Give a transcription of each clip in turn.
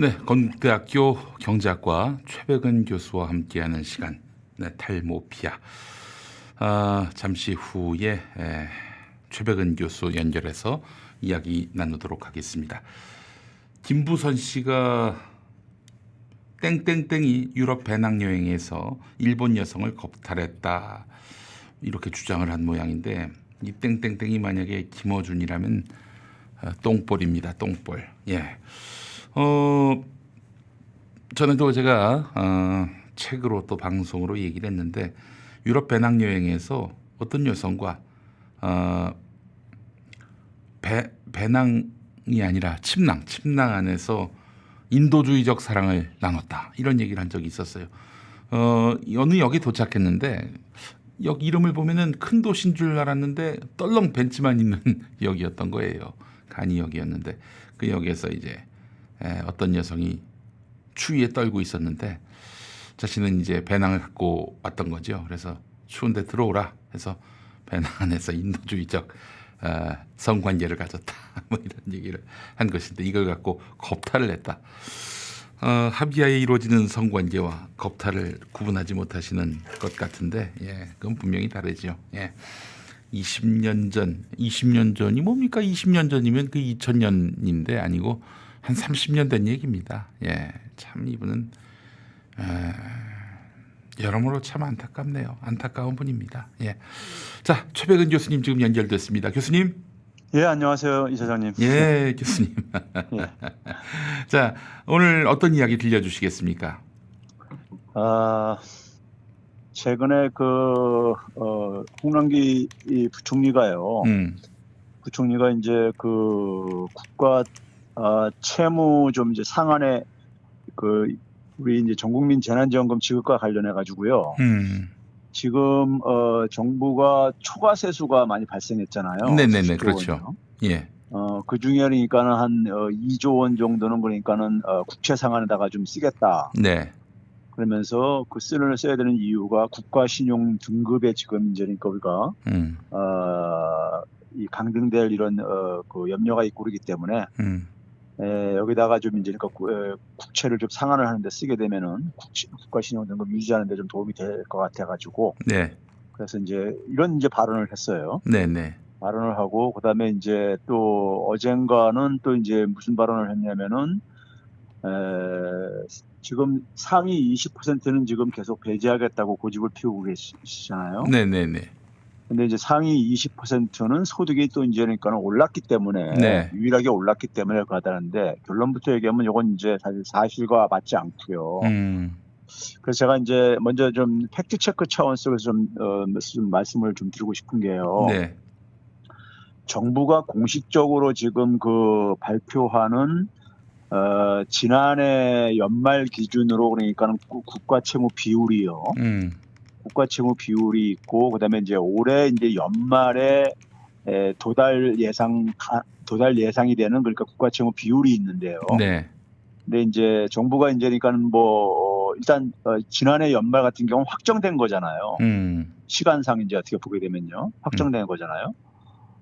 네, 건국대학교 경제학과 최백은 교수와 함께하는 시간, 네, 탈모피아. 잠시 후에 최백은 교수 연결해서 이야기 나누도록 하겠습니다. 김부선 씨가 땡땡땡이 유럽 배낭여행에서 일본 여성을 겁탈했다 이렇게 주장을 한 모양인데, 이 땡땡땡이 만약에 김어준이라면 똥볼입니다. 똥볼. 예. 전에도 제가 책으로 또 방송으로 얘기를 했는데, 유럽 배낭여행에서 어떤 여성과 배낭이 아니라 침낭 안에서 인도주의적 사랑을 나눴다 이런 얘기를 한 적이 있었어요. 어느 역에 도착했는데 역 이름을 보면은 큰 도시인 줄 알았는데 떨렁 벤치만 있는 역이었던 거예요. 간이역이었는데 그 역에서 이제 어떤 여성이 추위에 떨고 있었는데 자신은 이제 배낭을 갖고 왔던 거죠. 그래서 추운데 들어오라 해서 배낭 안에서 인도주의적 성관계를 가졌다 뭐 이런 얘기를 한 것인데, 이걸 갖고 겁탈을 했다. 합의하에 이루어지는 성관계와 겁탈을 구분하지 못하시는 것 같은데, 예, 그건 분명히 다르죠. 예. 20년 전이 뭡니까? 20년 전이면 그 2000년인데 아니고 한 30년 된 얘기입니다. 예, 참 이분은 여러모로 참 안타깝네요. 안타까운 분입니다. 예. 자, 최백은 교수님 지금 연결됐습니다. 교수님. 예, 안녕하세요, 이사장님. 예, 교수님. 예. 자, 오늘 어떤 이야기 들려주시겠습니까? 최근에 홍남기 이 부총리가요. 부총리가 이제 그 국가 채무 좀 이제 상한에 우리 이제 전국민 재난지원금 지급과 관련해 가지고요. 지금 정부가 초과 세수가 많이 발생했잖아요. 네네네, 그렇죠. 예. 그 중에 그러니까는 한 2조 원 정도는 그러니까는 국채 상환에다가 좀 쓰겠다. 네. 그러면서 그 써야 되는 이유가 국가 신용 등급에 지금 이제 그러니까 우리가 이 강등될 이런 그 염려가 있고 그러기 때문에 여기다가 좀 이제 그러니까 국채를 좀 상환을 하는데 쓰게 되면은 국가 신용 등급 유지하는데 좀 도움이 될 것 같아가지고. 네. 그래서 이제 이런 이제 발언을 했어요. 네네. 발언을 하고 그다음에 이제 또 어젠가는 또 이제 무슨 발언을 했냐면은 지금 상위 20%는 지금 계속 배제하겠다고 고집을 피우고 계시잖아요. 네네네. 근데 이제 상위 20%는 소득이 또 이제 그러니까 올랐기 때문에 네. 유일하게 올랐기 때문에 그러다는데, 결론부터 얘기하면 이건 이제 사실 사실과 맞지 않고요. 그래서 제가 이제 먼저 좀 팩트 체크 차원 속에서 좀 말씀을 좀 드리고 싶은 게요. 네. 정부가 공식적으로 지금 그 발표하는 지난해 연말 기준으로 그러니까는 국가 채무 비율이요. 국가 채무 비율이 있고, 그다음에 이제 올해 이제 연말에 도달 예상이 되는 그러니까 국가 채무 비율이 있는데요. 네. 근데 이제 정부가 이제 그러니까는 일단 지난해 연말 같은 경우 확정된 거잖아요. 시간상 이제 어떻게 보게 되면요, 확정된 거잖아요.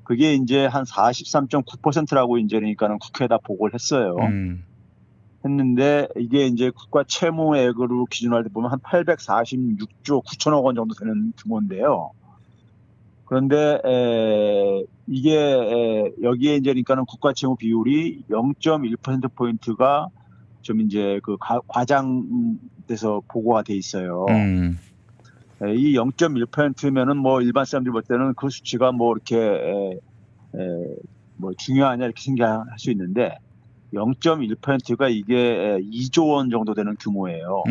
그게 이제 한 43.9%라고 이제 그러니까는 국회에다 보고를 했어요. 했는데 이게 이제 국가 채무액으로 기준할 때 보면 한 846조 9천억 원 정도 되는 규모인데요. 그런데 이게 여기에 이제 그러니까는 국가 채무 비율이 0.1% 포인트가 좀 이제 그 과장돼서 보고가 돼 있어요. 이 0.1%면은 뭐 일반 사람들이 볼 때는 그 수치가 뭐 이렇게 뭐 중요하냐 이렇게 생각할 수 있는데, 0.1%가 이게 2조 원 정도 되는 규모예요.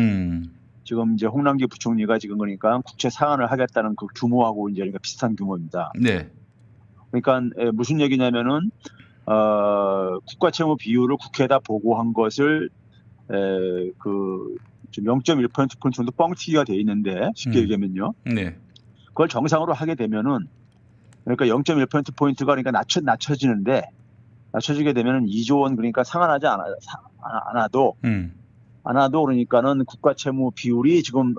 지금 이제 홍남기 부총리가 지금 그러니까 국채 상환을 하겠다는 그 규모하고 이제 그러니까 비슷한 규모입니다. 네. 그러니까 무슨 얘기냐면은 국가 채무 비율을 국회에다 보고한 것을 좀 0.1% 정도 뻥튀기가 돼 있는데, 쉽게 얘기하면요. 네. 그걸 정상으로 하게 되면은 그러니까 0.1% 포인트가 그러니까 낮춰지게 되면은 2조 원 그러니까 상환하지 않아도 그러니까는 국가 채무 비율이 지금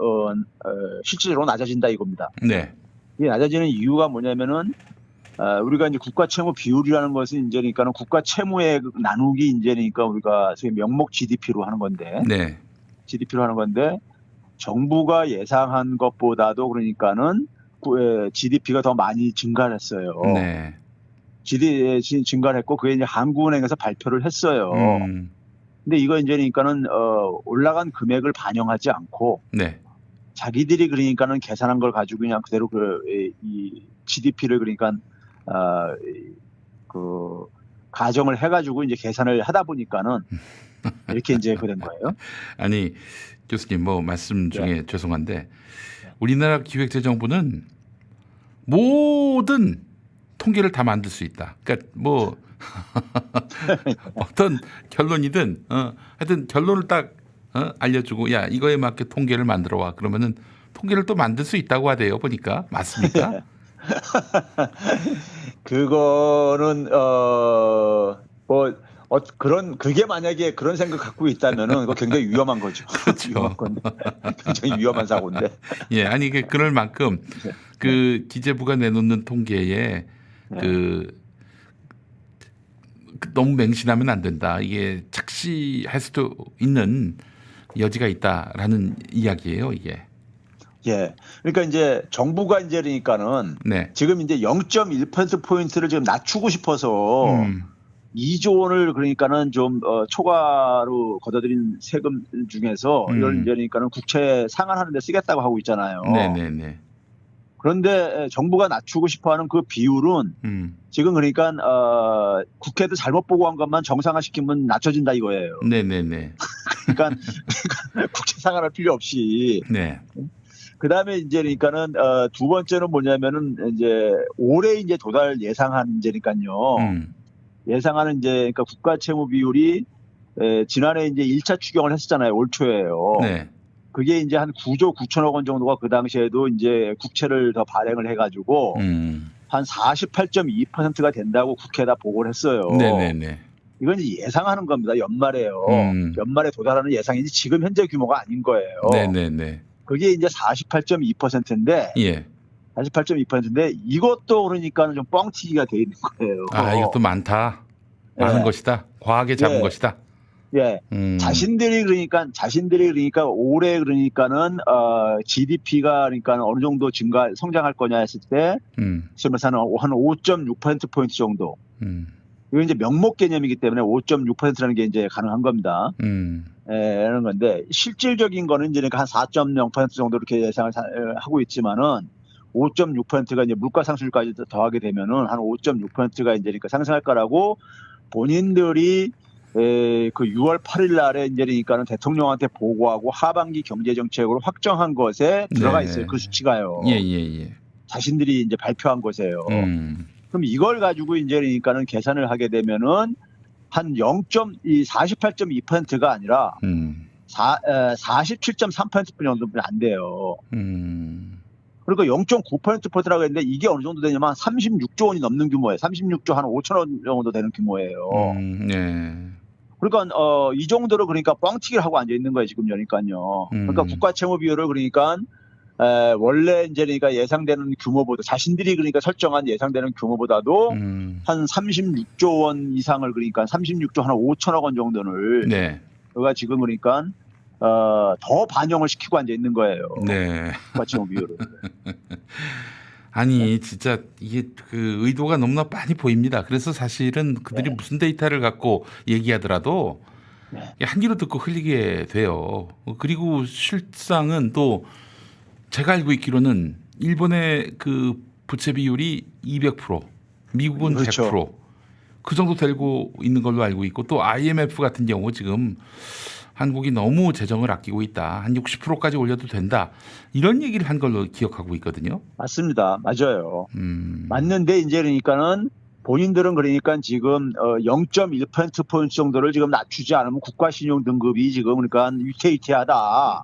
실질적으로 낮아진다 이겁니다. 네. 이게 낮아지는 이유가 뭐냐면은 우리가 이제 국가 채무 비율이라는 것은 이제 그러니까는 국가 채무의 나누기 이제니까 우리가 소위 명목 GDP로 하는 건데, 네. GDP로 하는 건데 정부가 예상한 것보다도 그러니까는 GDP가 더 많이 증가를 했어요. 네. GDP 증가를 했고 그게 이제 한국은행에서 발표를 했어요. 근데 이거 이제 그러니까는 올라간 금액을 반영하지 않고 네. 자기들이 그러니까는 계산한 걸 가지고 그냥 그대로 이 GDP를 그러니까 그 가정을 해가지고 이제 계산을 하다 보니까는 이렇게 이제 그런 거예요. 아니 교수님 뭐 말씀 중에 죄송한데 우리나라 기획재정부는 모든 통계를 다 만들 수 있다. 그러니까 뭐 어떤 결론이든 하여튼 결론을 딱 알려주고 야 이거에 맞게 통계를 만들어 와 그러면은 통계를 또 만들 수 있다고 하대요. 보니까 맞습니까? 그거는 그게 만약에 그런 생각 갖고 있다면은 그거 굉장히 위험한 거죠. 그렇죠. 위험한 건데. 굉장히 위험한 사고인데. 예, 아니 이게 그럴 만큼 그 기재부가 내놓는 통계에 너무 맹신하면 안 된다. 이게 착시할 수도 있는 여지가 있다라는 이야기예요, 이게. 예. 그러니까 이제 정부가 이제 그러니까는 네. 지금 이제 0.1%포인트를 지금 낮추고 싶어서 2조 원을 그러니까는 좀 초과로 걷어들인 세금 중에서 이걸 이제 그러니까는 국채 상환하는 데 쓰겠다고 하고 있잖아요. 네네네. 그런데 정부가 낮추고 싶어하는 그 비율은 지금 그러니까 국회도 잘못 보고한 것만 정상화시키면 낮춰진다 이거예요. 네네네. 그러니까 국채 상환할 필요 없이. 네. 그다음에 이제 그러니까는 두 번째는 뭐냐면은 이제 올해 이제 도달 예상한 이제니까요. 예상하는 이제 그러니까 국가 채무 비율이 지난해 이제 1차 추경을 했었잖아요. 올 초에요. 네. 그게 이제 한 9조 9천억 원 정도가 그 당시에도 이제 국채를 더 발행을 해가지고 한 48.2%가 된다고 국회에다 보고를 했어요. 네네네. 이건 이제 예상하는 겁니다. 연말에요. 연말에 도달하는 예상인지 지금 현재 규모가 아닌 거예요. 네네네. 그게 이제 48.2%인데, 예. 48.2%인데 이것도 그러니까는 좀 뻥튀기가 돼 있는 거예요. 아 이것도 많다. 많은 것이다. 과하게 잡은 것이다. 예. 자신들이 그러니까 올해 그러니까는 GDP가 그러니까 어느 정도 성장할 거냐 했을 때, 한 5.6%포인트 정도. 이거 이제 명목 개념이기 때문에 5.6%라는 게 이제 가능한 겁니다. 라는 건데, 실질적인 거는 이제 그러니까 한 4.0% 정도 이렇게 예상을 하고 있지만은 5.6%가 이제 물가 상승률까지 더하게 되면은 한 5.6%가 이제 그러니까 상승할 거라고 본인들이 그 6월 8일 날에 이제 그러니까는 대통령한테 보고하고 하반기 경제 정책으로 확정한 것에 들어가 있어요. 그 수치가요. 예. 자신들이 이제 발표한 것이에요. 그럼 이걸 가지고 이제 그러니까는 계산을 하게 되면은 한 48.2%가 아니라 47.3% 정도면 안 돼요. 그러니까 0.9%라고 했는데 이게 어느 정도 되냐면 36조 원이 넘는 규모예요. 36조 한 5천억 원 정도 되는 규모예요. 네. 그러니까 이 정도로 그러니까 뻥튀기를 하고 앉아 있는 거예요 지금 그러니까요. 그러니까 국가 채무 비율을 그러니까 원래 이제 그러니까 예상되는 규모보다 자신들이 그러니까 설정한 예상되는 규모보다도 한 36조 원 이상을 그러니까 36조 한 5천억 원 정도를 그가 지금 그러니까 더 반영을 시키고 앉아 있는 거예요. 네. 국가 채무 비율을. 아니 진짜 이게 그 의도가 너무나 많이 보입니다. 그래서 사실은 그들이 무슨 데이터를 갖고 얘기하더라도 한 귀로 듣고 흘리게 돼요. 그리고 실상은 또 제가 알고 있기로는 일본의 그 부채 비율이 200%, 미국은 100%. 그 정도 되고 있는 걸로 알고 있고 또 IMF 같은 경우 지금 한국이 너무 재정을 아끼고 있다. 한 60%까지 올려도 된다. 이런 얘기를 한 걸로 기억하고 있거든요. 맞습니다. 맞아요. 맞는데 이제 그러니까는 본인들은 그러니까 지금 0.1%포인트 정도를 지금 낮추지 않으면 국가신용 등급이 지금 그러니까 위태위태하다.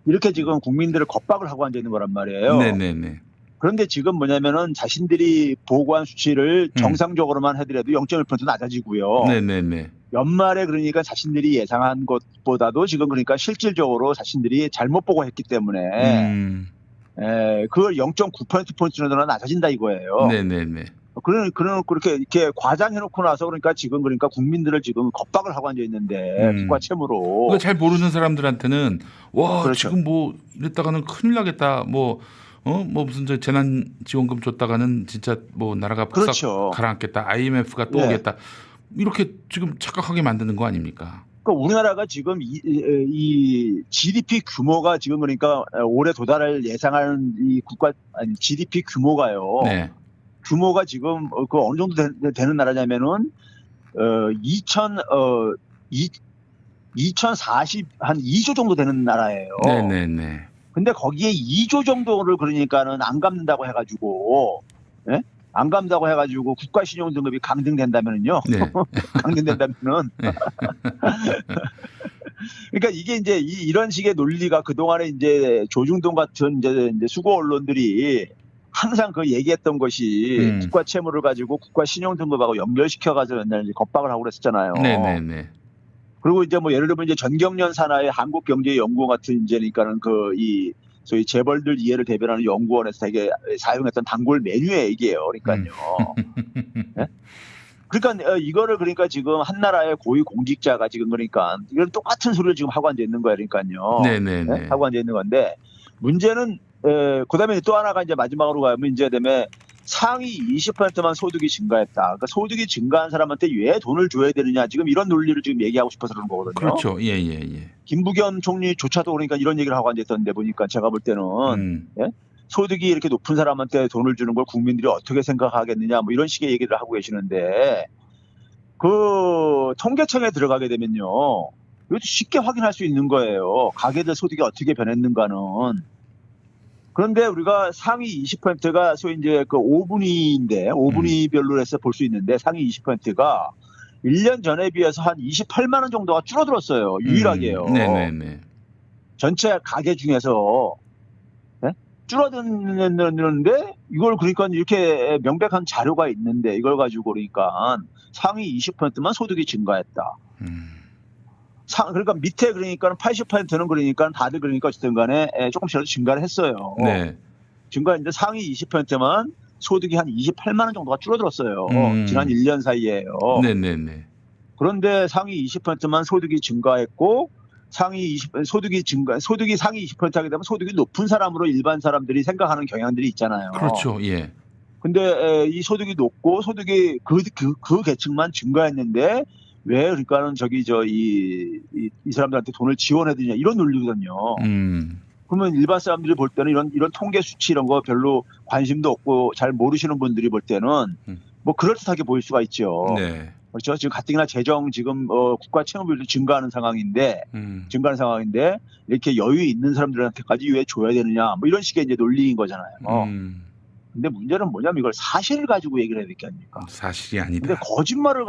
이렇게 지금 국민들을 겁박을 하고 앉아 있는 거란 말이에요. 네네네. 그런데 지금 뭐냐면은 자신들이 보고한 수치를 정상적으로만 해더라도 0.1% 낮아지고요. 네네네. 연말에 그러니까 자신들이 예상한 것보다도 지금 그러니까 실질적으로 자신들이 잘못 보고했기 때문에 그걸 0.9%포인트 정도나 낮아진다 이거예요. 네네네. 그렇게 이렇게 과장해놓고 나서 그러니까 지금 그러니까 국민들을 지금 겁박을 하고 앉아 있는데 국가 채무로. 그거 잘 모르는 사람들한테는 와 그렇죠. 지금 뭐 이랬다가는 큰일 나겠다. 뭐 무슨 저 재난지원금 줬다가는 진짜 뭐 나라가 싹 그렇죠. 가라앉겠다. IMF가 또 예. 오겠다. 이렇게 지금 착각하게 만드는 거 아닙니까? 그러니까 우리나라가 지금 이 GDP 규모가 지금 그러니까 올해 도달할 예상하는 이 국가 아니 GDP 규모가요. 네. 규모가 지금 그 어느 정도 되는 나라냐면은 2040 한 2조 정도 되는 나라예요. 네네네. 근데 거기에 2조 정도를 그러니까는 안 갚는다고 해가지고, 예? 안 갚는다고 해가지고 국가 신용 등급이 강등된다면은요. 네. 강등된다면은. 네. 그러니까 이게 이제 이런 식의 논리가 그동안에 이제 조중동 같은 이제 수고 언론들이 항상 그 얘기했던 것이 국가 채무를 가지고 국가 신용 등급하고 연결시켜가지고 맨날 이제 겁박을 하고 그랬었잖아요. 네네네. 그리고 이제 뭐 예를 들면 이제 전경련 산하의 한국경제연구원 같은 이제니까는 그 이 소위 재벌들 이해를 대변하는 연구원에서 되게 사용했던 단골 메뉴의 얘기예요. 그러니까요. 네? 그러니까 이거를 그러니까 지금 한 나라의 고위 공직자가 지금 그러니까 이런 똑같은 소리를 지금 하고 앉아 있는 거예요. 그러니까요. 네네네. 네? 하고 앉아 있는 건데 문제는 그다음에 또 하나가 이제 마지막으로 가면 문제되면 상위 20%만 소득이 증가했다. 그러니까 소득이 증가한 사람한테 왜 돈을 줘야 되느냐. 지금 이런 논리를 지금 얘기하고 싶어서 그런 거거든요. 그렇죠. 예. 김부겸 총리조차도 그러니까 이런 얘기를 하고 앉아있던데 보니까 제가 볼 때는 예? 소득이 이렇게 높은 사람한테 돈을 주는 걸 국민들이 어떻게 생각하겠느냐 뭐 이런 식의 얘기를 하고 계시는데 그 통계청에 들어가게 되면요. 이것도 쉽게 확인할 수 있는 거예요. 가계들 소득이 어떻게 변했는가는. 그런데 우리가 상위 20%가 소위 이제 그 5분위인데 5분위별로 해서 볼 수 있는데 상위 20%가 1년 전에 비해서 한 28만 원 정도가 줄어들었어요. 유일하게요. 네네네. 전체 가계 중에서 네? 줄어드는데 이걸 그러니까 이렇게 명백한 자료가 있는데 이걸 가지고 그러니까 상위 20%만 소득이 증가했다. 그러니까 밑에 그러니까 80%는 그러니까 다들 그러니까 어쨌든 간에 조금씩이라도 증가를 했어요. 네. 증가했는데 상위 20%만 소득이 한 28만 원 정도가 줄어들었어요. 지난 1년 사이에요. 네네네. 그런데 상위 20%만 소득이 증가했고 소득이 상위 20% 하게 되면 소득이 높은 사람으로 일반 사람들이 생각하는 경향들이 있잖아요. 그렇죠. 예. 근데 이 소득이 높고 소득이 그 계층만 증가했는데 왜 그러니까는 이 사람들한테 돈을 지원해야 되냐 이런 논리거든요. 그러면 일반 사람들이 볼 때는 이런 통계 수치 이런 거 별로 관심도 없고 잘 모르시는 분들이 볼 때는 뭐 그럴듯하게 보일 수가 있죠. 네. 그렇죠. 지금 가뜩이나 재정 지금 국가 채무율도 증가하는 상황인데 이렇게 여유 있는 사람들한테까지 왜 줘야 되느냐 뭐 이런 식의 이제 논리인 거잖아요. 근데 문제는 뭐냐면 이걸 사실을 가지고 얘기를 해야 될 게 아닙니까? 사실이 아니다. 근데 거짓말을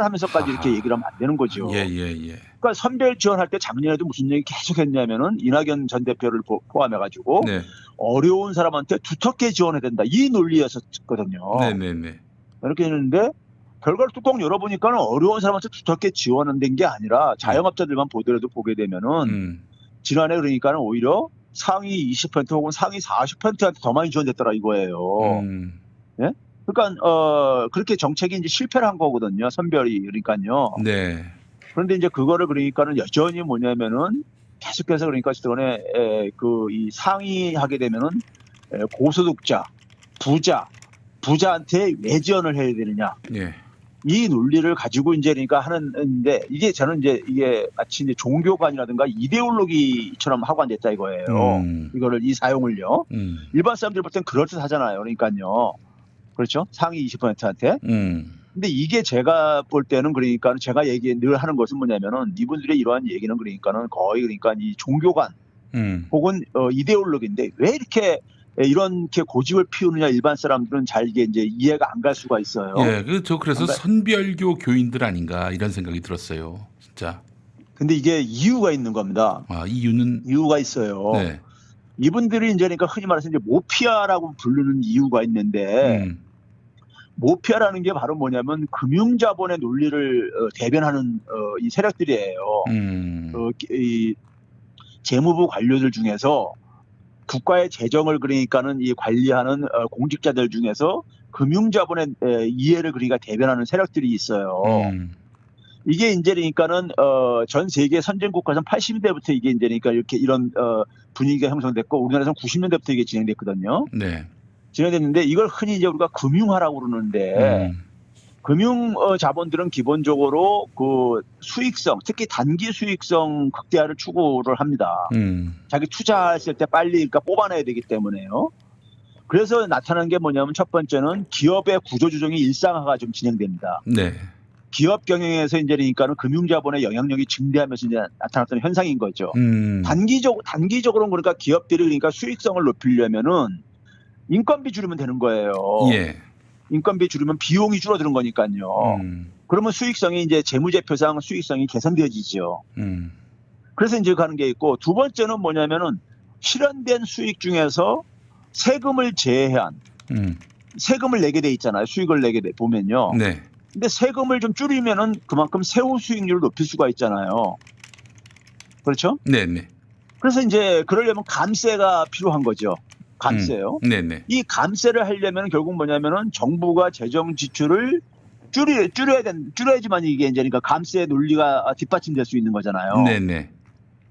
하면서까지 이렇게 얘기를 하면 안 되는 거죠. 예. 그러니까 선별 지원할 때 작년에도 무슨 얘기 계속 했냐면은 이낙연 전 대표를 포함해가지고 네. 어려운 사람한테 두텁게 지원해야 된다. 이 논리였었거든요. 네네네. 이렇게 했는데 결과를 뚜껑 열어보니까는 어려운 사람한테 두텁게 지원된 게 아니라 자영업자들만 보더라도 보게 되면은 지난해 그러니까는 오히려 상위 20% 혹은 상위 40%한테 더 많이 지원됐더라 이거예요. 예? 그러니까 그렇게 정책이 이제 실패를 한 거거든요. 선별이 그러니까요. 네. 그런데 이제 그거를 그러니까는 여전히 뭐냐면은 계속해서 그러니까 저번에 이 상위 하게 되면은 고소득자, 부자한테 왜 지원을 해야 되느냐. 예. 이 논리를 가지고 이제 그러니까 하는데 이게 저는 이제 이게 마치 이제 종교관이라든가 이데올로기처럼 하고 앉았다 이거예요. 이거를 이 사용을요. 일반 사람들 볼 땐 그럴듯하잖아요. 그러니까요. 그렇죠? 상위 20%한테. 근데 이게 제가 볼 때는 그러니까 제가 늘 하는 것은 뭐냐면은 이분들의 이러한 얘기는 그러니까는 거의 그러니까 이 종교관 혹은 이데올로기인데 왜 이렇게 고집을 피우느냐 일반 사람들은 잘 이게 이제 이해가 안 갈 수가 있어요. 예, 그래서 선별교 교인들 아닌가 이런 생각이 들었어요, 진짜. 근데 이게 이유가 있는 겁니다. 이유가 있어요. 네. 이분들이 이제 그러니까 흔히 말해서 이제 모피아라고 부르는 이유가 있는데 모피아라는 게 바로 뭐냐면 금융자본의 논리를 대변하는 이 세력들이에요. 이 재무부 관료들 중에서 국가의 재정을 그러니까는 이 관리하는 공직자들 중에서 금융자본의 이해를 그러니까 대변하는 세력들이 있어요. 이게 이제 그러니까는 전 세계 선진국가에서는 80년대부터 이게 이제 그러니까 이렇게 이런 분위기가 형성됐고 우리나라에서는 90년대부터 이게 진행됐거든요. 네. 진행됐는데 이걸 흔히 이제 우리가 금융화라고 그러는데 금융 자본들은 기본적으로 그 수익성, 특히 단기 수익성 극대화를 추구를 합니다. 자기 투자했을 때 빨리 그러니까 뽑아내야 되기 때문에요. 그래서 나타난 게 뭐냐면 첫 번째는 기업의 구조조정이 일상화가 좀 진행됩니다. 네. 기업 경영에서 이제 그러니까는 금융자본의 영향력이 증대하면서 이제 나타났던 현상인 거죠. 단기적으로는 그러니까 기업들이 그러니까 수익성을 높이려면은 인건비 줄이면 되는 거예요. 예. 인건비 줄이면 비용이 줄어드는 거니까요. 그러면 수익성이 이제 재무제표상 수익성이 개선되어지죠. 그래서 이제 가는 게 있고 두 번째는 뭐냐면은 실현된 수익 중에서 세금을 제외한 세금을 내게 돼 있잖아요. 수익을 내게 돼 보면요. 네. 근데 세금을 좀 줄이면은 그만큼 세후 수익률을 높일 수가 있잖아요. 그렇죠? 네네. 그래서 이제 그러려면 감세가 필요한 거죠. 감세요. 네네. 이 감세를 하려면 결국 뭐냐면은 정부가 재정 지출을 줄여야지만 이게 이제 그러니까 감세 논리가 뒷받침될 수 있는 거잖아요. 네네.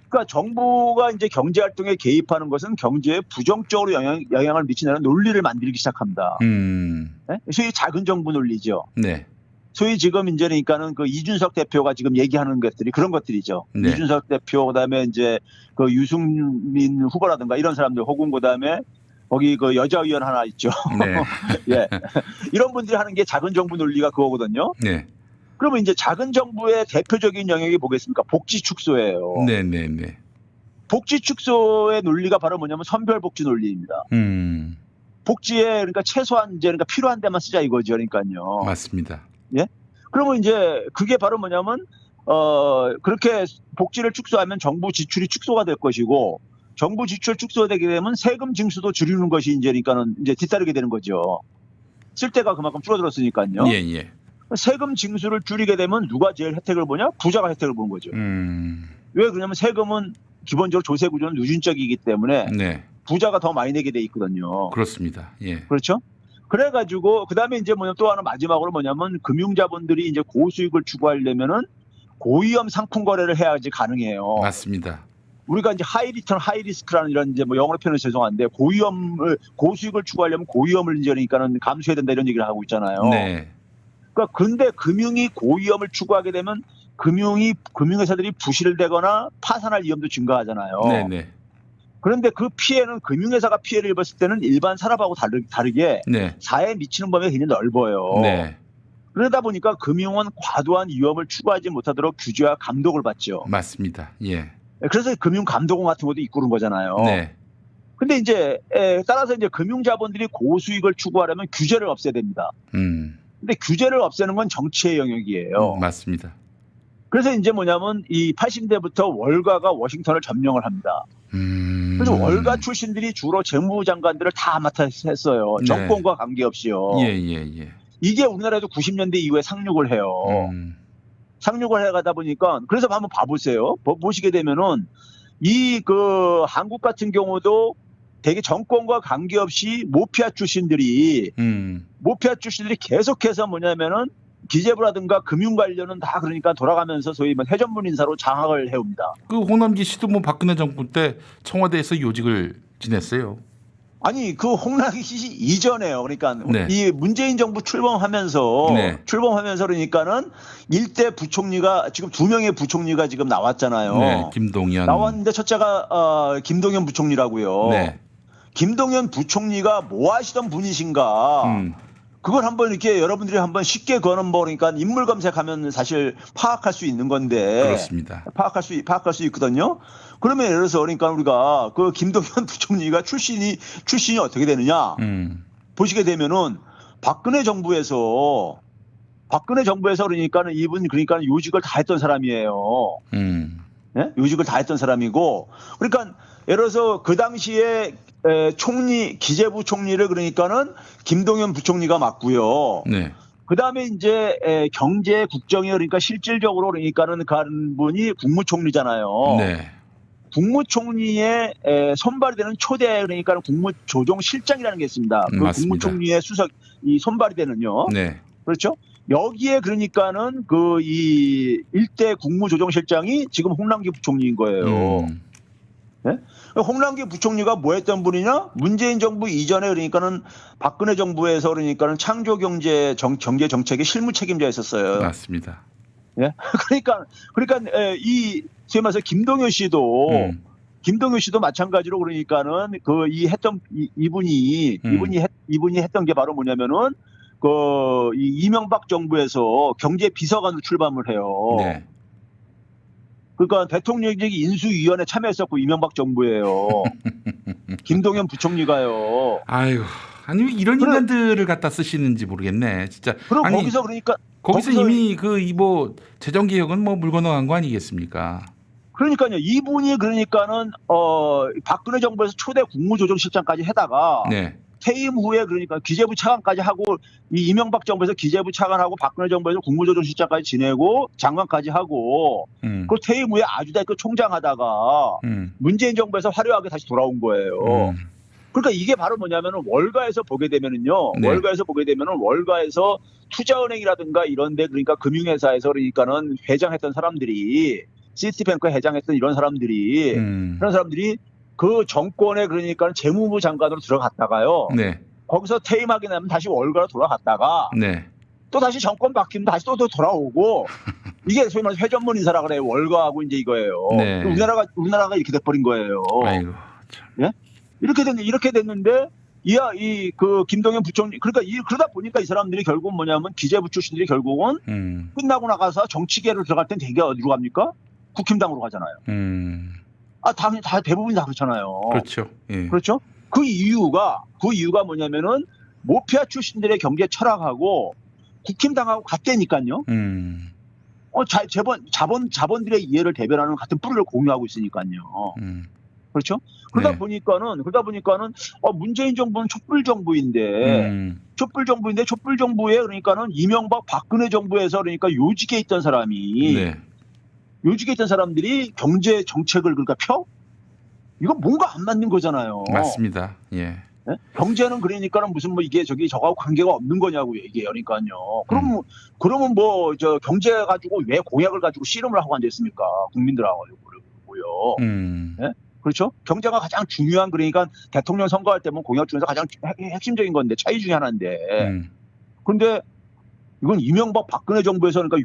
그러니까 정부가 이제 경제 활동에 개입하는 것은 경제에 부정적으로 영향을 미치는 논리를 만들기 시작합니다. 네? 소위 작은 정부 논리죠. 네. 소위 지금 이제 그러니까는 그 이준석 대표가 지금 얘기하는 것들이 그런 것들이죠. 네. 이준석 대표 그다음에 이제 그 유승민 후보라든가 이런 사람들 혹은 그다음에 거기 그 여자 의원 하나 있죠. 네. 예. 이런 분들이 하는 게 작은 정부 논리가 그거거든요. 네. 그러면 이제 작은 정부의 대표적인 영역이 뭐겠습니까? 복지 축소예요. 네네네. 복지 축소의 논리가 바로 뭐냐면 선별복지 논리입니다. 복지에 그러니까 최소한 이제 그러니까 필요한 데만 쓰자 이거죠. 그러니까요. 맞습니다. 예? 그러면 이제 그게 바로 뭐냐면 그렇게 복지를 축소하면 정부 지출이 축소가 될 것이고 정부 지출 축소되게 되면 세금 징수도 줄이는 것이 이제 그러니까는 이제 뒤따르게 되는 거죠. 쓸데가 그만큼 줄어들었으니까요. 예, 예. 세금 징수를 줄이게 되면 누가 제일 혜택을 보냐? 부자가 혜택을 보는 거죠. 왜 그러냐면 세금은 기본적으로 조세 구조는 누진적이기 때문에 네. 부자가 더 많이 내게 돼 있거든요. 그렇습니다. 예. 그렇죠? 그래가지고 그다음에 이제 뭐냐면 또 하나 마지막으로 뭐냐면 금융자본들이 이제 고수익을 추구하려면은 고위험 상품 거래를 해야지 가능해요. 맞습니다. 우리가 이제 하이 리턴, 하이 리스크라는 이런 이제 뭐 영어로 표현은 죄송한데 고수익을 추구하려면 고위험을 이제 그러니까는 감수해야 된다 이런 얘기를 하고 있잖아요. 네. 그러니까 근데 금융이 고위험을 추구하게 되면 금융회사들이 부실되거나 파산할 위험도 증가하잖아요. 네네. 그런데 그 피해는 금융회사가 피해를 입었을 때는 일반 산업하고 다르게 네. 사회에 미치는 범위가 굉장히 넓어요. 네. 그러다 보니까 금융은 과도한 위험을 추구하지 못하도록 규제와 감독을 받죠. 맞습니다. 예. 그래서 금융감독원 같은 것도 이끌은 거잖아요. 네. 근데 이제 따라서 이제 금융자본들이 고수익을 추구하려면 규제를 없애야 됩니다. 근데 규제를 없애는 건 정치의 영역이에요. 맞습니다. 그래서 이제 뭐냐면 이 80년대부터 월가가 워싱턴을 점령을 합니다. 그래서 월가 출신들이 주로 재무부 장관들을 다 맡아 했어요. 네. 정권과 관계없이요. 예. 이게 우리나라에도 90년대 이후에 상륙을 해요. 상륙을 해가다 보니까 그래서 한번 봐보세요. 보시게 되면은 이 그 한국 같은 경우도 되게 정권과 관계없이 모피아 출신들이 계속해서 뭐냐면은 기재부라든가 금융 관련은 다 그러니까 돌아가면서 소위 뭐 해전문 인사로 장악을 해옵니다. 그 홍남기 씨도 뭐 박근혜 정부 때 청와대에서 요직을 지냈어요. 아니 그 홍남기 씨 이전에요. 그러니까 네. 이 문재인 정부 출범하면서 네. 그러니까는 일대 부총리가 지금 2명의 부총리가 지금 나왔잖아요. 네. 김동연 나왔는데 첫째가 김동연 부총리라고요. 네. 김동연 부총리가 뭐 하시던 분이신가? 그걸 한번 이렇게 여러분들이 한번 쉽게 그러니까 인물 검색하면 사실 파악할 수 있는 건데. 그렇습니다. 파악할 수 있거든요. 그러면 예를 들어서 그러니까 우리가 그 김동연 부총리가 출신이 어떻게 되느냐? 보시게 되면은 박근혜 정부에서 그러니까는 이분 그러니까 요직을 다 했던 사람이에요. 네? 요직을 다 했던 사람이고, 그러니까 예를 들어서 그 당시에 기재부 총리를 그러니까는 김동연 부총리가 맡고요. 네. 그 다음에 이제 경제 국정에 그러니까 실질적으로 그러니까는 간 분이 국무총리잖아요. 네. 국무총리의 손발이 되는 초대 그러니까 국무조정실장이라는 게 있습니다. 그 맞습니다. 국무총리의 수석 이 손발이 되는요. 네. 그렇죠? 여기에 그러니까는 그 이 일대 국무조정실장이 지금 홍남기 부총리인 거예요. 네? 홍남기 부총리가 뭐 했던 분이냐? 문재인 정부 이전에 그러니까는 박근혜 정부에서 그러니까는 창조 경제 정책의 실무 책임자였었어요. 맞습니다. 예? 그러니까 이 소위 말해서 김동연 씨도 마찬가지로 그러니까는 그 이분이 했던 게 바로 뭐냐면은 그 이 이명박 정부에서 경제 비서관으로 출범을 해요. 네. 그러니까 대통령직 인수위원회 참여했었고 이명박 정부예요. 김동연 부총리가요. 아유, 아니 왜 이런 인간들을 갖다 쓰시는지 모르겠네, 진짜. 그럼 아니, 거기서 그러니까 거기서 이미 뭐 재정 개혁은 뭐 물 건너간 거 아니겠습니까? 그러니까요. 이분이 그러니까는 박근혜 정부에서 초대 국무조정실장까지 해다가 네. 퇴임 후에 그러니까 기재부 차관까지 하고 이 이명박 정부에서 기재부 차관하고 박근혜 정부에서 국무조정실장까지 지내고 장관까지 하고 그 퇴임 후에 아주대학교 총장하다가 문재인 정부에서 화려하게 다시 돌아온 거예요. 그러니까 이게 바로 뭐냐면은 월가에서 보게 되면은요. 네. 월가에서 투자은행이라든가 이런데 그러니까 금융회사에서 그러니까는 회장했던 사람들이 시티뱅크 회장했던 이런 사람들이 그 정권에 그러니까 재무부 장관으로 들어갔다가요. 네. 거기서 퇴임하게 되면 다시 월가로 돌아갔다가 네. 또 다시 정권 바뀌면 다시 또 돌아오고 이게 소위 말해서 회전문 인사라 그래요. 월가하고 이제 이거예요. 네. 우리나라가 이렇게 돼버린 거예요. 아이고. 참. 예? 이렇게 됐는데 그 김동연 부총리 그러다 보니까 이 사람들이 결국 뭐냐면 기재부 출신들이 결국은 끝나고 나가서 정치계로 들어갈 땐 되게 어디로 갑니까? 국힘당으로 가잖아요. 다 대부분이 다 그렇잖아요. 그렇죠. 예. 그렇죠? 그 이유가 뭐냐면은 모피아 출신들의 경제 철학하고 국힘당하고 같다니까요. 자본들의 이해를 대변하는 같은 뿌리를 공유하고 있으니까요. 그렇죠? 그러다 네. 보니까는 문재인 정부는 촛불 정부인데 촛불 정부에 그러니까는 이명박 박근혜 정부에서 그러니까 요직에 있던 사람이 네. 요직에 있던 사람들이 경제 정책을 그러니까 이거 뭔가 안 맞는 거잖아요. 맞습니다. 예. 네? 경제는 그러니까는 무슨 뭐 이게 저하고 관계가 없는 거냐고 얘기해요니까요. 그러면 뭐 저 경제 가지고 왜 공약을 가지고 씨름을 하고 앉아있습니까? 국민들하고요. 네? 그렇죠? 경제가 가장 중요한 그러니까 대통령 선거할 때면 공약 중에서 가장 핵심적인 건데 차이 중에 하나인데. 그런데 이건 이명박 박근혜 정부에서 그러니까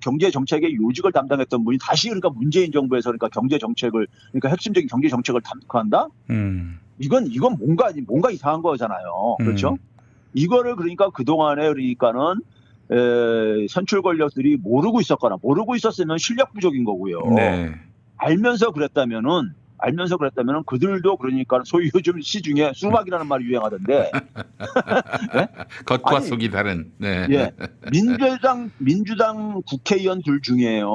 경제 정책의 요직을 담당했던 분이 다시 그러니까 문재인 정부에서 그러니까 경제 정책을 그러니까 핵심적인 경제 정책을 담당한다? 이건 뭔가 이상한 거잖아요. 그렇죠? 이거를 그러니까 그동안에 그러니까는 선출 권력들이 모르고 있었으면 실력 부족인 거고요. 네. 알면서 그랬다면은 그들도 그러니까 소위 요즘 시중에 수박이라는 말이 유행하던데 네? 겉과 속이 다른. 네. 예, 민주당 국회의원 둘 중에요.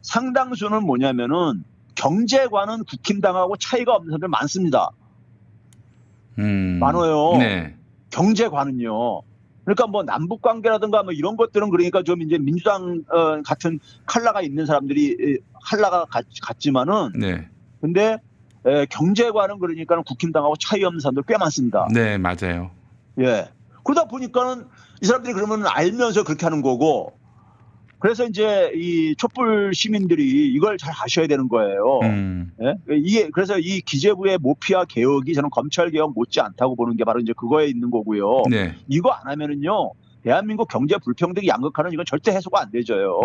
상당수는 뭐냐면은 경제관은 국힘당하고 차이가 없는 사람들 많습니다. 많아요. 네. 경제관은요. 그러니까 뭐 남북 관계라든가 뭐 이런 것들은 그러니까 좀 이제 민주당 같은 칼라가 있는 사람들이 칼라가 같지만은 네. 근데 경제관은 그러니까 국힘당하고 차이 없는 사람들 꽤 많습니다. 네, 맞아요. 예. 그러다 보니까는 이 사람들이 그러면 알면서 그렇게 하는 거고, 그래서 이제 이 촛불 시민들이 이걸 잘 아셔야 되는 거예요. 예? 그래서 이 기재부의 모피아 개혁이 저는 검찰 개혁 못지 않다고 보는 게 바로 이제 그거에 있는 거고요. 네. 이거 안 하면은요, 대한민국 경제 불평등이 양극화는 이건 절대 해소가 안 되져요.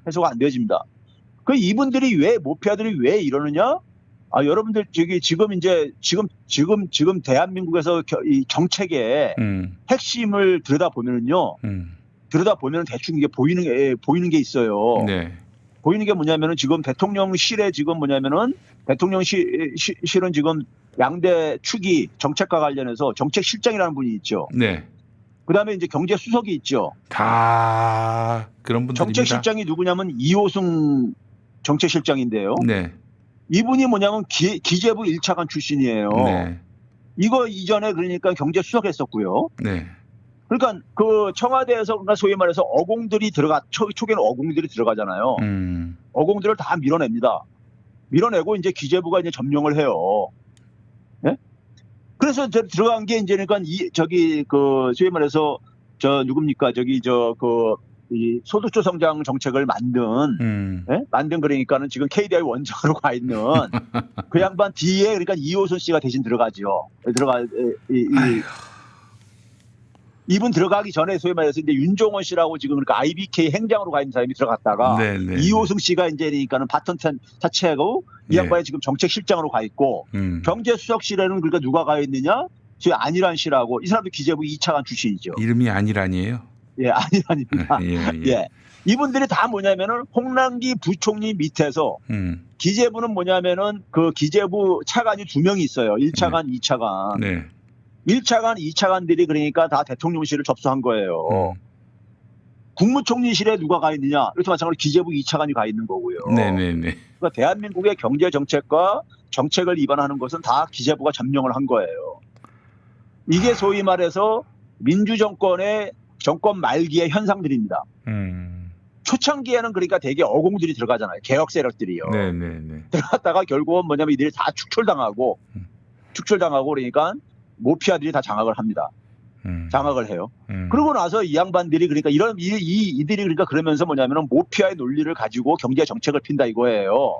해소가 안 되집니다. 그 이분들이 모피아들이 왜 이러느냐? 여러분들 지금 대한민국에서 이 정책의 핵심을 들여다보면은요. 들여다보면 대충 이게 보이는 게 있어요. 네. 보이는 게 뭐냐면은 지금 대통령실에 지금 뭐냐면은 대통령실은 지금 양대 축이 정책과 관련해서 정책실장이라는 분이 있죠. 네. 그다음에 이제 경제수석이 있죠. 다 그런 분들입니다. 정책실장이 누구냐면 이호승 정책실장인데요. 네. 이분이 뭐냐면 기재부 1차관 출신이에요. 네. 이거 이전에 그러니까 경제수석했었고요. 네. 그러니까 그 청와대에서 그러니까 소위 말해서 초기에는 어공들이 들어가잖아요. 어공들을 다 밀어냅니다. 밀어내고 이제 기재부가 이제 점령을 해요. 예? 그래서 저 들어간 게 이제 그러니까 저기 그 소위 말해서 저 누굽니까 저기 이 소득주 성장 정책을 만든 그러니까는 지금 KDI 원장으로 가 있는 그 양반 뒤에 그러니까 이호선 씨가 대신 들어가죠. 이분 들어가기 전에 소위 말해서 이제 윤종원 씨라고 지금 그러니까 IBK 행장으로 가 있는 사람이 들어갔다가 네네. 이호승 씨가 이제 그러니까는 바톤 타치하고 이 양반이 지금 정책실장으로 가 있고 경제수석실에는 그러니까 누가 가 있느냐? 저 안일한 씨라고 이 사람도 기재부 2차관 출신이죠. 이름이 안일한이에요? 예, 안일한입니다. 예. 이분들이 다 뭐냐면은 홍남기 부총리 밑에서 기재부는 뭐냐면은 그 기재부 차관이 2명이 있어요. 1차관, 2차관. 네. 1차관, 2차관들이 그러니까 다 대통령실을 접수한 거예요. 국무총리실에 누가 가 있느냐? 이렇게 마찬가지로 기재부 2차관이 가 있는 거고요. 네네네. 그러니까 대한민국의 경제 정책과 정책을 위반하는 것은 다 기재부가 점령을 한 거예요. 이게 소위 말해서 민주정권의 정권 말기의 현상들입니다. 초창기에는 그러니까 되게 어공들이 들어가잖아요. 개혁 세력들이요. 네네네. 들어갔다가 결국은 뭐냐면 이들이 다 축출당하고 그러니까 모피아들이 다 장악을 합니다. 장악을 해요. 그러고 나서 이 양반들이 그러니까 이들이 그러니까 그러면서 뭐냐면은 모피아의 논리를 가지고 경제 정책을 핀다 이거예요.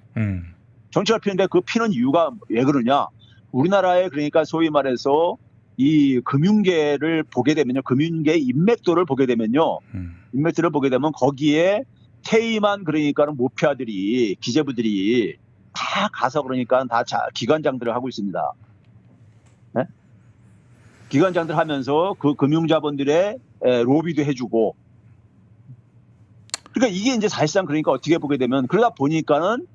정책을 피는데 그 피는 이유가 왜 그러냐? 우리나라의 그러니까 소위 말해서 이 금융계를 보게 되면요, 금융계의 인맥도를 보게 되면요, 인맥도를 보게 되면 거기에 퇴임한 그러니까는 모피아들이 기재부들이 다 가서 그러니까 다 기관장들을 하고 있습니다. 네? 기관장들 하면서 그 금융자본들의 로비도 해주고. 그러니까 이게 이제 사실상 그러니까 어떻게 보게 되면 그러다 보니까는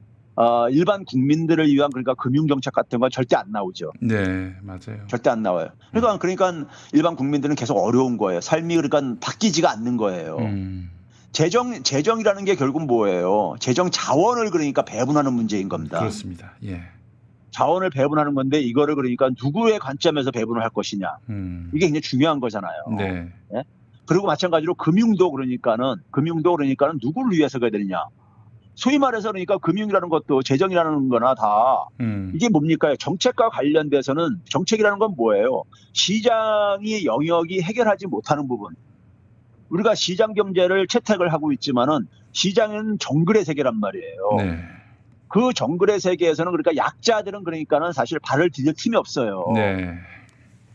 일반 국민들을 위한 그러니까 금융정책 같은 건 절대 안 나오죠. 네, 맞아요. 절대 안 나와요. 그러니까 일반 국민들은 계속 어려운 거예요. 삶이 그러니까 바뀌지가 않는 거예요. 재정이라는 게 결국 뭐예요? 재정 자원을 그러니까 배분하는 문제인 겁니다. 그렇습니다. 예. 자원을 배분하는 건데 이거를 그러니까 누구의 관점에서 배분을 할 것이냐. 이게 굉장히 중요한 거잖아요. 네. 네? 그리고 마찬가지로 금융도 그러니까는 누구를 위해서 가야 되느냐. 소위 말해서 그러니까 금융이라는 것도 재정이라는 거나 다 이게 뭡니까? 정책과 관련돼서는 정책이라는 건 뭐예요? 시장이 영역이 해결하지 못하는 부분. 우리가 시장 경제를 채택을 하고 있지만은 시장은 정글의 세계란 말이에요. 네. 그 정글의 세계에서는 그러니까 약자들은 그러니까는 사실 발을 디딜 틈이 없어요. 네.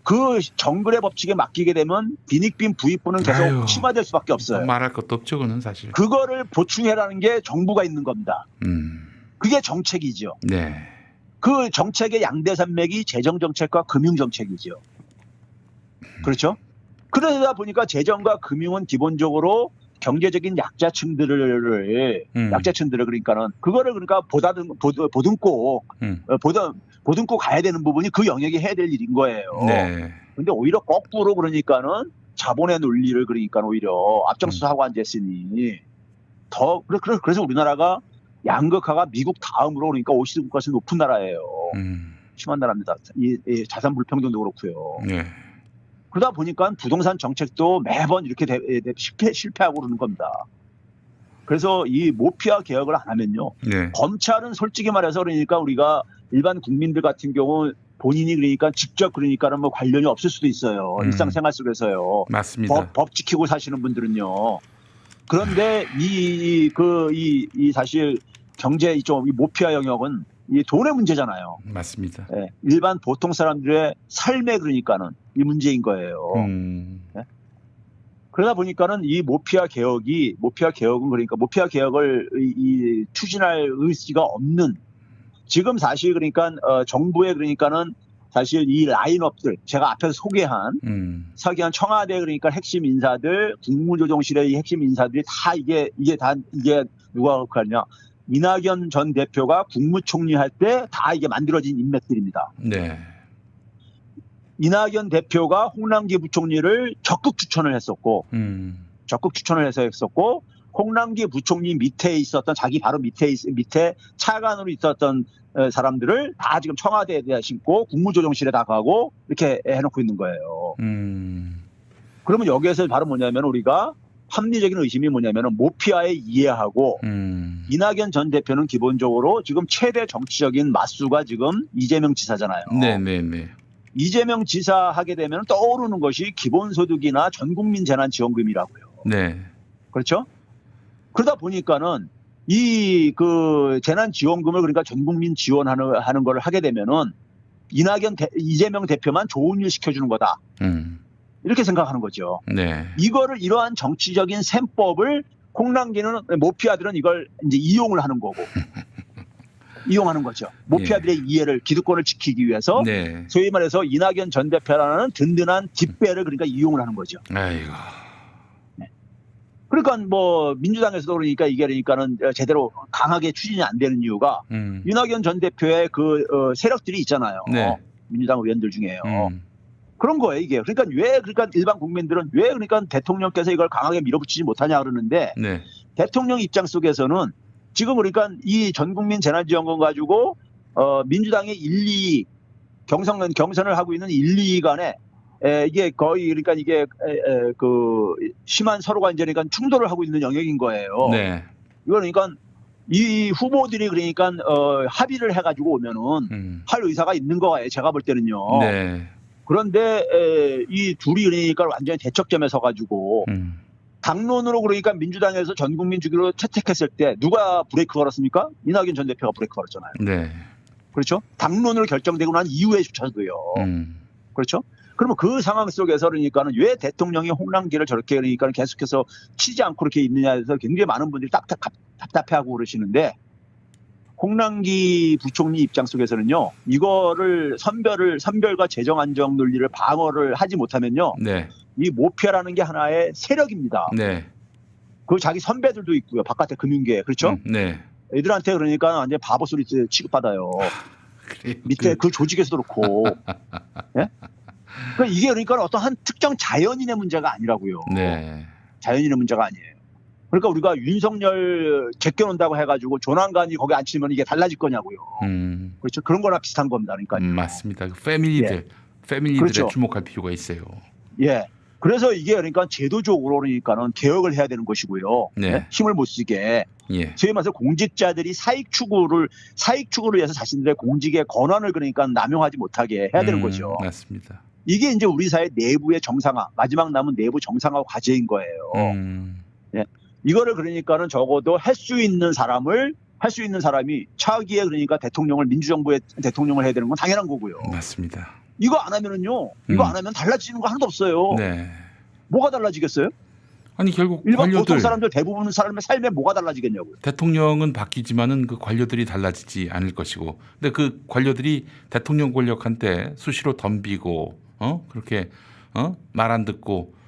그 정글의 법칙에 맡기게 되면 빈익빈 부익부는 계속 아유, 심화될 수밖에 없어요. 말할 것도 없죠, 그는 사실. 그거를 보충해라는 게 정부가 있는 겁니다. 그게 정책이죠. 네. 그 정책의 양대 산맥이 재정 정책과 금융 정책이죠. 그렇죠? 그러다 보니까 재정과 금융은 기본적으로 경제적인 약자층들을 그러니까는 그거를 그러니까 보듬고 가야 되는 부분이 그 영역이 해야 될 일인 거예요. 네. 근데 오히려 거꾸로 그러니까는 자본의 논리를 그러니까 오히려 앞장서서 하고 앉았으니 그래서 우리나라가 양극화가 미국 다음으로 그러니까 OECD 국가에서 높은 나라예요. 심한 나라입니다. 이 자산 불평등도 그렇고요. 네. 그러다 보니까 부동산 정책도 매번 이렇게 실패하고 그러는 겁니다. 그래서 이 모피아 개혁을 안 하면요. 네. 검찰은 솔직히 말해서 그러니까 우리가 일반 국민들 같은 경우 본인이 그러니까 직접 그러니까는 뭐 관련이 없을 수도 있어요. 일상생활 속에서요. 맞습니다. 법 지키고 사시는 분들은요. 그런데 사실 경제 이 모피아 영역은 이 돈의 문제잖아요. 맞습니다. 네, 일반 보통 사람들의 삶에 그러니까는 이 문제인 거예요. 네? 그러다 보니까는 이 모피아 개혁은 그러니까 모피아 개혁을 추진할 의지가 없는 지금 사실 그러니까 정부의 그러니까는 사실 이 라인업들 제가 앞에서 소개한 청와대 그러니까 핵심 인사들 국무조정실의 이 핵심 인사들이 다 이게 누가 하냐 이낙연 전 대표가 국무총리 할 때 다 이게 만들어진 인맥들입니다. 네. 이낙연 대표가 홍남기 부총리를 적극 추천을 했었고 홍남기 부총리 밑에 있었던 자기 바로 밑에 차관으로 있었던 사람들을 다 지금 청와대에 심고 국무조정실에 다 가고 이렇게 해놓고 있는 거예요. 그러면 여기에서 바로 뭐냐면 우리가 합리적인 의심이 뭐냐면은 모피아에 이해하고 이낙연 전 대표는 기본적으로 지금 최대 정치적인 맞수가 지금 이재명 지사잖아요. 네네네. 이재명 지사 하게 되면 떠오르는 것이 기본소득이나 전국민 재난지원금이라고요. 네. 그렇죠? 그러다 보니까는 이 그 재난지원금을 그러니까 전국민 지원하는 걸 하게 되면은 이재명 대표만 좋은 일 시켜주는 거다. 이렇게 생각하는 거죠. 네. 이거를 이러한 정치적인 셈법을 홍남기는 모피아들은 이걸 이제 이용을 하는 거고 이용하는 거죠. 모피아들의 이해를 기득권을 지키기 위해서 네. 소위 말해서 이낙연 전 대표라는 든든한 뒷배를 그러니까 이용을 하는 거죠. 아이고. 그러니까 뭐 민주당에서도 그러니까 이게 그러니까는 제대로 강하게 추진이 안 되는 이유가 이낙연 전 대표의 그 세력들이 있잖아요. 네. 민주당 의원들 중에요. 그런 거예요 이게. 그러니까 왜 그러니까 일반 국민들은 왜 그러니까 대통령께서 이걸 강하게 밀어붙이지 못하냐 그러는데 네. 대통령 입장 속에서는 지금 그러니까 이 전국민 재난지원금 가지고 민주당의 1, 2 경선을 하고 있는 1, 2 간에 이게 거의 그러니까 이게 그 심한 서로가 이제 그러니까 충돌을 하고 있는 영역인 거예요. 네. 이거 그러니까 이 후보들이 그러니까 합의를 해가지고 오면은 할 의사가 있는 거예요. 제가 볼 때는요. 네. 그런데 이 둘이 그러니까 완전히 대척점에 서가지고 당론으로 그러니까 민주당에서 전국민 주기로 채택했을 때 누가 브레이크 걸었습니까? 이낙연 전 대표가 브레이크 걸었잖아요. 네. 그렇죠? 당론으로 결정되고 난 이후에조차도요. 그렇죠? 그러면 그 상황 속에서 그러니까는 왜 대통령이 홍남기를 저렇게 그러니까 계속해서 치지 않고 이렇게 있느냐에 대해서 굉장히 많은 분들이 답답해하고 그러시는데 홍남기 부총리 입장 속에서는요, 이거를 선별과 재정 안정 논리를 방어를 하지 못하면요, 네. 이 모피아라는 게 하나의 세력입니다. 네. 그 자기 선배들도 있고요, 바깥에 금융계, 그렇죠? 네. 애들한테 그러니까 완전 바보 소리 취급받아요. 그래요. 밑에 그 조직에서도 그렇고. 예? 그러니까 이게 그러니까 어떤 한 특정 자연인의 문제가 아니라고요. 네. 자연인의 문제가 아니에요. 그러니까 우리가 윤석열 제껴놓는다고 해가지고 조난간이 거기 앉히면 이게 달라질 거냐고요. 그렇죠. 그런 거나 비슷한 겁니다. 그러니까. 맞습니다. 그 패밀리들에 그렇죠. 주목할 필요가 있어요. 예. 그래서 이게 그러니까 제도적으로 그러니까는 개혁을 해야 되는 것이고요. 네. 예? 힘을 못 쓰게. 예. 소위 말해서 공직자들이 사익 추구를 위해서 자신들의 공직의 권한을 그러니까 남용하지 못하게 해야 되는 거죠. 맞습니다. 이게 이제 우리 사회 내부의 정상화, 마지막 남은 내부 정상화 과제인 거예요. 예. 이거를 그러니까는 적어도 할 수 있는 사람이 차기에 그러니까 대통령을 민주정부의 대통령을 해야 되는 건 당연한 거고요. 맞습니다. 이거 안 하면은요, 이거 안 하면 달라지는 거 하나도 없어요. 네. 뭐가 달라지겠어요? 아니 결국 일반 관료들 보통 사람들 대부분 사람의 삶에 뭐가 달라지겠냐고요. 대통령은 바뀌지만은 그 관료들이 달라지지 않을 것이고, 근데 그 관료들이 대통령 권력한테 수시로 덤비고, 그렇게 말 안 듣고.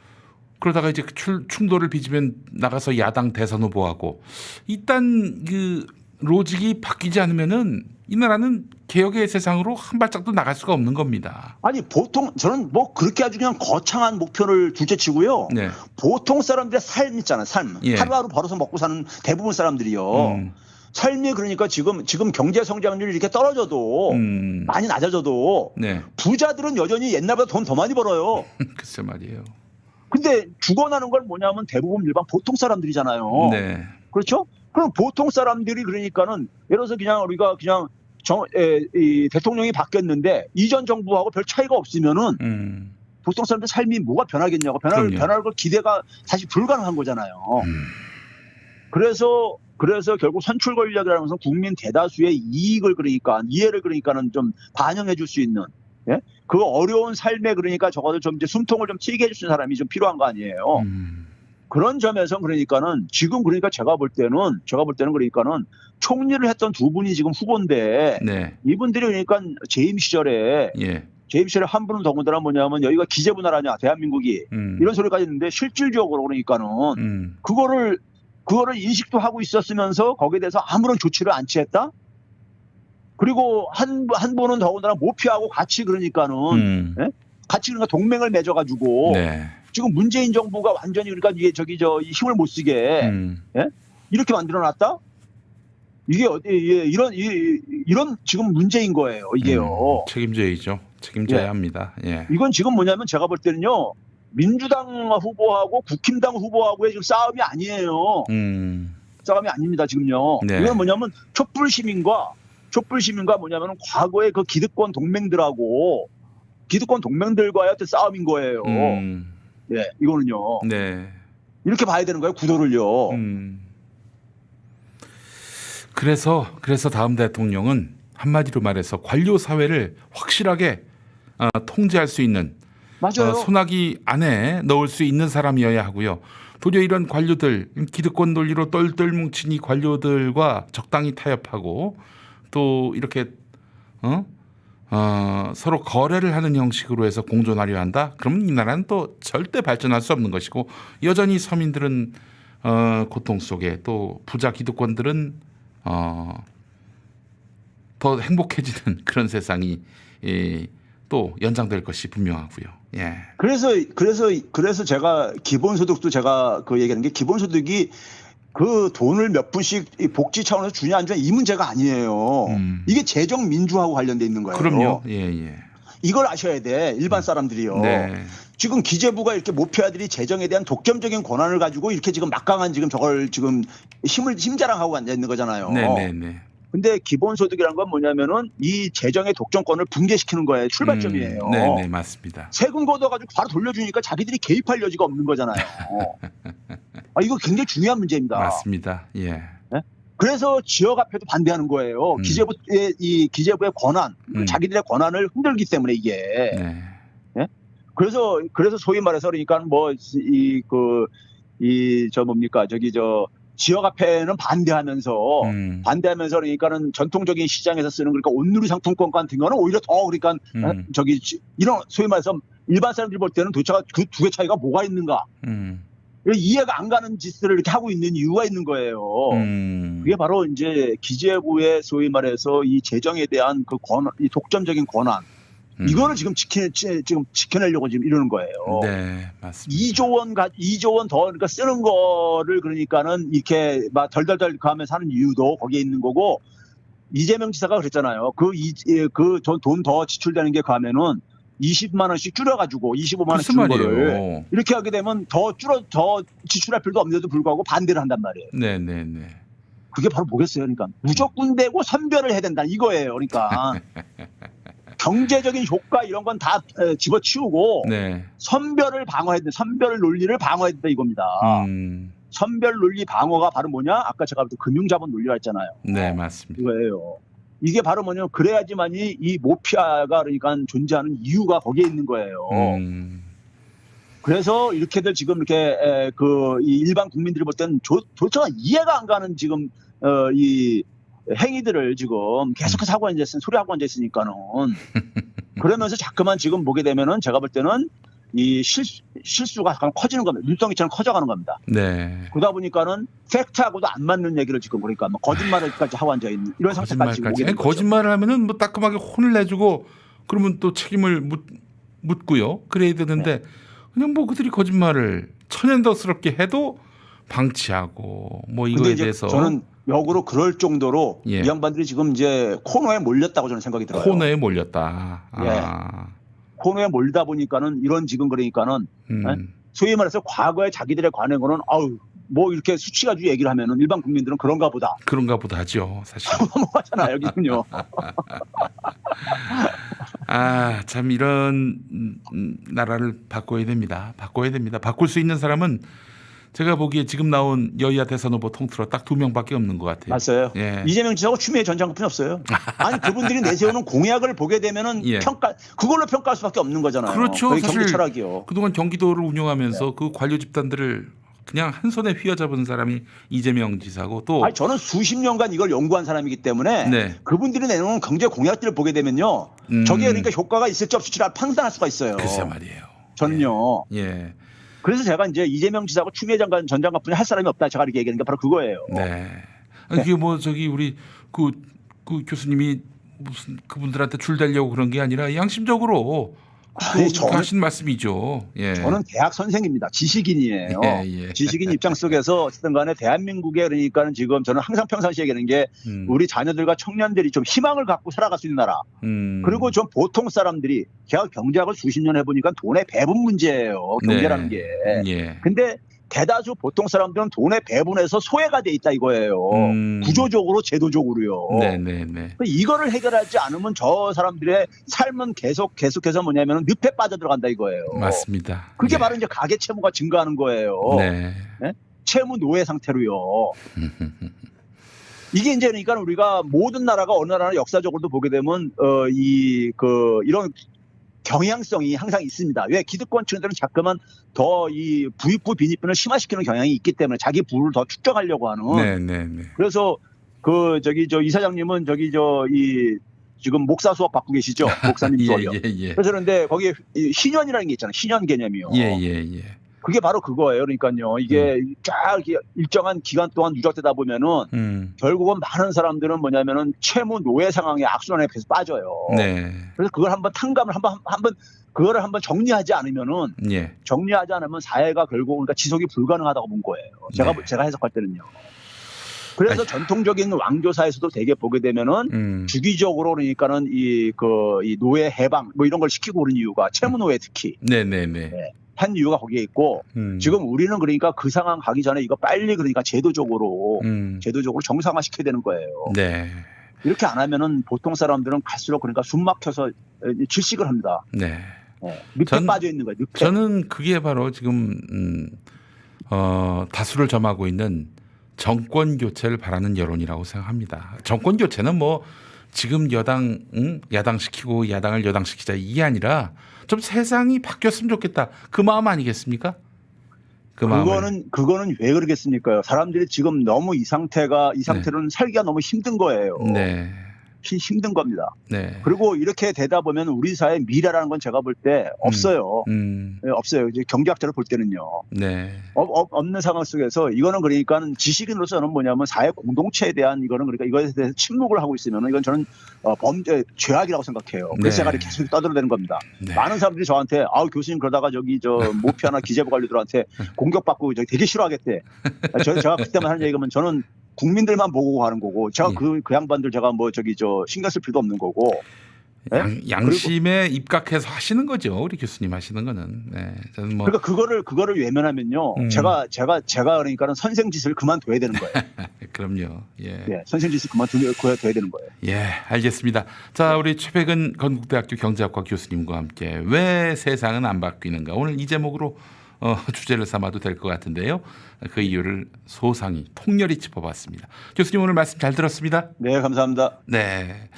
그러다가 이제 충돌을 빚으면 나가서 야당 대선 후보하고 일단 그 로직이 바뀌지 않으면은 이 나라는 개혁의 세상으로 한 발짝도 나갈 수가 없는 겁니다. 아니 보통 저는 뭐 그렇게 아주 그냥 거창한 목표를 둘째치고요. 네. 보통 사람들의 삶 있잖아요. 삶. 예. 하루하루 벌어서 먹고 사는 대부분 사람들이요. 삶이 그러니까 지금 경제 성장률이 이렇게 떨어져도 많이 낮아져도 네. 부자들은 여전히 옛날보다 돈 더 많이 벌어요. 글쎄 말이에요. 근데 죽어나는 건 뭐냐면 대부분 일반 보통 사람들이잖아요. 네. 그렇죠? 그럼 보통 사람들이 그러니까는 예를 들어서 그냥 우리가 그냥 이 대통령이 바뀌었는데 이전 정부하고 별 차이가 없으면은 보통 사람들 삶이 뭐가 변하겠냐고 변할 걸 기대가 사실 불가능한 거잖아요. 그래서 결국 선출 권력이라는 것은 국민 대다수의 이익을 그러니까 이해를 그러니까는 좀 반영해 줄 수 있는, 예? 그 어려운 삶에 그러니까 적어도 좀 이제 숨통을 좀 트이게 해줄 수 있는 사람이 좀 필요한 거 아니에요. 그런 점에서 그러니까는 지금 그러니까 제가 볼 때는 그러니까는 총리를 했던 두 분이 지금 후보인데 네. 이분들이 그러니까 재임 시절에 한 분은 더군다나 뭐냐면 여기가 기재부 나라냐 대한민국이 이런 소리까지 했는데 실질적으로 그러니까는 그거를 인식도 하고 있었으면서 거기에 대해서 아무런 조치를 안 취했다. 그리고 한 분은 더군다나 모피하고 같이 그러니까는 예? 같이 그러니까 동맹을 맺어가지고 네. 지금 문재인 정부가 완전히 그러니까 이게 이 힘을 못 쓰게 예? 이렇게 만들어놨다. 이게 이런 지금 문제인 거예요. 이게요. 책임져야죠. 책임져야 합니다. 예. 이건 지금 뭐냐면 제가 볼 때는요. 민주당 후보하고 국힘당 후보하고의 지금 싸움이 아니에요. 싸움이 아닙니다, 지금요. 네. 이건 뭐냐면 촛불 시민과 뭐냐면 과거의 그 기득권 동맹들과의 어떤 싸움인 거예요. 네, 이거는요. 네. 이렇게 봐야 되는 거예요, 구도를요. 그래서 다음 대통령은 한마디로 말해서 관료 사회를 확실하게 통제할 수 있는 맞아요. 소나기 안에 넣을 수 있는 사람이어야 하고요. 도리어 이런 관료들 기득권 논리로 똘똘 뭉친 이 관료들과 적당히 타협하고 또 이렇게 서로 거래를 하는 형식으로 해서 공존하려 한다. 그러면 이 나라는 또 절대 발전할 수 없는 것이고 여전히 서민들은 고통 속에 또 부자 기득권들은 더 행복해지는 그런 세상이 또 연장될 것이 분명하고요. 예. 그래서 제가 기본소득도 제가 그 얘기하는 게 기본소득이 그 돈을 몇 푼씩 복지 차원에서 주냐 안 주냐 이 문제가 아니에요. 이게 재정 민주화하고 관련돼 있는 거예요. 그럼요. 예. 이걸 아셔야 돼. 일반 사람들이요. 네. 지금 기재부가 이렇게 모피아들이 재정에 대한 독점적인 권한을 가지고 이렇게 지금 막강한 지금 저걸 지금 힘자랑하고 앉아 있는 거잖아요. 네. 근데 기본소득이란 건 뭐냐면은 이 재정의 독점권을 붕괴시키는 거예요. 출발점이에요. 네, 맞습니다. 세금 걷어가지고 바로 돌려주니까 자기들이 개입할 여지가 없는 거잖아요. 이거 굉장히 중요한 문제입니다. 맞습니다. 예. 네? 그래서 지역화폐도 반대하는 거예요. 기재부의 권한, 자기들의 권한을 흔들기 때문에 이게. 네. 네? 그래서 소위 말해서 그러니까 지역화폐는 반대하면서 그러니까는 전통적인 시장에서 쓰는 그러니까 온누리 상품권 같은 거는 오히려 더 그러니까 이런 소위 말해서 일반 사람들이 볼 때는 도대체 그 두 개 차이가 뭐가 있는가 이해가 안 가는 짓을 이렇게 하고 있는 이유가 있는 거예요. 그게 바로 이제 기재부의 소위 말해서 이 재정에 대한 그 권한, 이 독점적인 권한 이거를 지금 지켜내려고 지금 이러는 거예요. 네, 맞습니다. 2조 원 더 그러니까 쓰는 거를 그러니까는 이렇게 막 덜덜덜 가면서 하는 이유도 거기에 있는 거고 이재명 지사가 그랬잖아요. 돈 더 지출되는 게 가면은 20만 원씩 줄여가지고 25만 원 주는 거를 이렇게 하게 되면 더 지출할 필요도 없는데도 불구하고 반대를 한단 말이에요. 네. 그게 바로 뭐겠어요? 그러니까 무조건 되고 선별을 해야 된다 이거예요. 그러니까. 경제적인 효과 이런 건 다 집어치우고 네. 선별 논리를 방어해야 된다 이겁니다. 선별 논리 방어가 바로 뭐냐? 아까 제가 금융자본 논리가 했잖아요. 네, 맞습니다. 이거예요. 이게 바로 뭐냐면 그래야지만이 이 모피아가 그러니까 존재하는 이유가 거기에 있는 거예요. 그래서 이렇게들 지금 이렇게 이 일반 국민들이 볼 때는 도대체 이해가 안 가는 지금 이 행위들을 지금 계속해서 하고 소리하고 앉아 있으니까는 그러면서 자꾸만 지금 보게 되면은 제가 볼 때는 이 실수가 커지는 겁니다. 눈덩이처럼 커져가는 겁니다. 네. 그러다 보니까는 팩트하고도 안 맞는 얘기를 지금 그러니까 거짓말까지 하고 앉아 있는 이런 상태까지 지금 오게 된 거죠. 거짓말을 하면은 뭐 따끔하게 혼을 내주고 그러면 또 책임을 묻고요. 그래야 되는데 그냥 뭐 그들이 거짓말을 천연덕스럽게 해도 방치하고 뭐 이거에 대해서 저는 역으로 그럴 정도로 이 양반들이 지금 이제 코너에 몰렸다고 저는 생각이 들어요. 코너에 몰렸다. 코너에 몰다 보니까는 이런 지금 그러니까는 소위 말해서 과거에 자기들의 관행으로는 뭐 이렇게 수치가지고 얘기를 하면은 일반 국민들은 그런가 보다 하죠 사실. 넘어가잖아요 여기는요. 참 이런 나라를 바꿔야 됩니다. 바꿀 수 있는 사람은 제가 보기에 지금 나온 여야 대선 후보 통틀어 딱 2명밖에 없는 것 같아요. 맞아요. 예. 이재명 지사하고 추미애 전 장관뿐이 없어요. 아니 그분들이 내세우는 공약을 보게 되면은 그걸로 평가할 수밖에 없는 거잖아요. 그렇죠. 사실 경제 철학이요. 그동안 경기도를 운영하면서 그 관료 집단들을 그냥 한 손에 휘어잡은 사람이 이재명 지사고 또 저는 수십 년간 이걸 연구한 사람이기 때문에 그분들이 내놓은 경제 공약들을 보게 되면요. 저게 그러니까 효과가 있을지 없을지 판단할 수가 있어요. 글쎄 말이에요. 저는요. 예. 그래서 제가 이제 이재명 지사하고 추미애 전 장관뿐이 할 사람이 없다. 제가 이렇게 얘기하는 게 바로 그거예요. 네. 이게 뭐 우리 그 교수님이 무슨 그분들한테 줄 대려고 그런 게 아니라 양심적으로 아니, 하신 말씀이죠. 예. 저는 대학 선생입니다. 지식인이에요. 예, 예. 지식인 입장 속에서 어쨌든 간에 대한민국에 그러니까는 지금 저는 항상 평상시에 얘기하는 게 우리 자녀들과 청년들이 좀 희망을 갖고 살아갈 수 있는 나라. 그리고 좀 보통 사람들이 제가 경제학을 수십 년 해보니까 돈의 배분 문제예요. 경제라는 네. 게. 예. 근데 대다수 보통 사람들은 돈의 배분에서 소외가 돼 있다 이거예요. 구조적으로 제도적으로요. 네네네. 이거를 해결하지 않으면 저 사람들의 삶은 계속해서 뭐냐면 늪에 빠져들어간다 이거예요. 맞습니다. 그게 예. 바로 이제 가계 채무가 증가하는 거예요. 네. 네? 채무 노예 상태로요. 이게 이제 그러니까 우리가 모든 나라가 어느 나라는 역사적으로도 보게 되면 이런 경향성이 항상 있습니다. 왜 기득권층들은 자꾸만 더 이 부익부 빈익빈을 심화시키는 경향이 있기 때문에 자기 부를 더 축적하려고 하는. 네네네. 그래서 저 이사장님은 지금 목사 수업 받고 계시죠? 목사님 수업이요. 예. 그래서 그런데 거기에 신년이라는 게 있잖아요. 신년 개념이요. 예. 그게 바로 그거예요. 그러니까요. 이게 쫙 이렇게 일정한 기간 동안 누적되다 보면은 결국은 많은 사람들은 뭐냐면은 채무 노예 상황에 악순환에 계속 빠져요. 네. 그래서 그걸 한번 탕감을 그거를 한번 정리하지 않으면은 예. 사회가 결국 그러니까 지속이 불가능하다고 본 거예요. 제가 해석할 때는요. 그래서 전통적인 왕조사에서도 되게 보게 되면은 주기적으로 그러니까는 이 노예 해방 뭐 이런 걸 시키고 그런 이유가 채무 노예 특히. 네네네. 네. 한 이유가 거기에 있고 지금 우리는 그러니까 그 상황 가기 전에 이거 빨리 그러니까 제도적으로 정상화 시켜야 되는 거예요. 네. 이렇게 안 하면은 보통 사람들은 갈수록 그러니까 숨 막혀서 질식을 합니다. 네. 늪에 빠져 있는 거예요. 늪에. 저는 그게 바로 지금 다수를 점하고 있는 정권 교체를 바라는 여론이라고 생각합니다. 정권 교체는 뭐 지금 야당 시키고 야당을 여당시키자 이게 아니라 좀 세상이 바뀌었으면 좋겠다. 그 마음 아니겠습니까? 그거는 왜 그러겠습니까? 사람들이 지금 너무 이 상태로는 살기가 너무 힘든 거예요. 네. 힘든 겁니다. 네. 그리고 이렇게 되다 보면 우리 사회 미래라는 건 제가 볼 때 없어요. 네, 없어요. 이제 경제학자로 볼 때는요. 네. 없는 상황 속에서 이거는 그러니까 지식인으로서는 뭐냐면 사회 공동체에 대한 이거는 그러니까 이거에 대해서 침묵을 하고 있으면 이건 저는 범죄 죄악이라고 생각해요. 네. 글쎄가리 계속 떠들어대는 겁니다. 네. 많은 사람들이 저한테 교수님 그러다가 모피아나 기재부 관료들한테 공격받고 되게 싫어하겠대. 제가 그때만 하는 얘기면 저는 국민들만 보고 하는 거고 제가 그 양반들 제가 신경 쓸 필요도 없는 거고. 양심에 입각해서 하시는 거죠. 우리 교수님 하시는 거는. 네. 저는 뭐 그러니까 그거를 외면하면요. 제가 그러니까는 선생짓을 그만둬야 되는 거예요. 그럼요. 예. 네, 선생짓을 그만둬야 되는 거예요. 예, 알겠습니다. 자, 우리 최백은 건국대학교 경제학과 교수님과 함께 왜 세상은 안 바뀌는가 오늘 이 제목으로 주제를 삼아도 될 것 같은데요. 그 이유를 소상히 통렬히 짚어봤습니다. 교수님 오늘 말씀 잘 들었습니다. 네, 감사합니다. 네.